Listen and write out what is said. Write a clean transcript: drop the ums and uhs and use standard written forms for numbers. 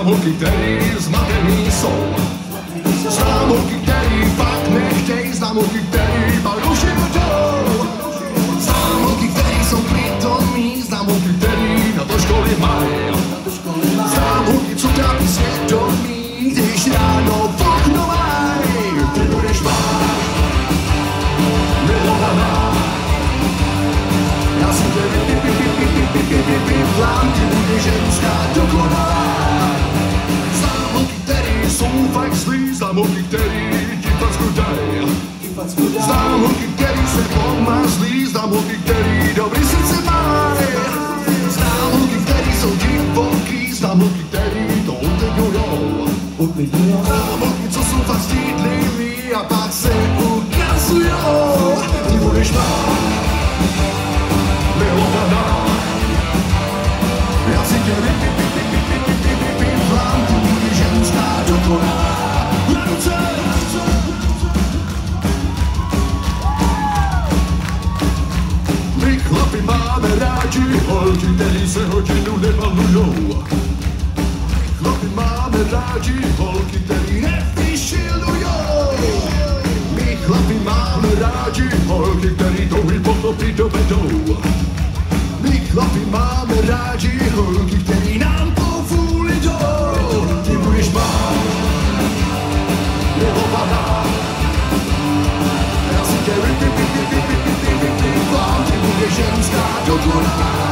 holky, který zmatený jsou. Znám holky, který fakt nechtějí, znám holky, který pak do životou. Znám holky, který jsou pitomí, znám holky, který na to školy mají. Znám holky, co trápí svědomí, když ráno v okno mají. Ty budeš má milovaná. Já si tě vyplám, ty budeš ženská dokonalá. Znám holky, který jsou fakt zlý, znám holky, který ti facku dají. Znám holky, který se pomazlí, znám holky, který dobrý srdce mají. Znám holky, který jsou divoký, znám holky, který to uklidňujou. Znám holky, co jsou fakt stydlivý a pak se ukazujou. Ty budeš má milovaná. Já si tě vyplám, ty budeš ženská dokonalá. My chlapi máme rádi holky, který se hodinu nemalujou. Chlapi máme rádi holky, který nevyšilujou. My chlapi máme rádi holky, který touhy pochopit dovedou. My chlapi máme rádi holky, který nám po vůli jdou. Ty budeš má milovaná. Já si tě vyplám, ty budeš ženská dokonalá.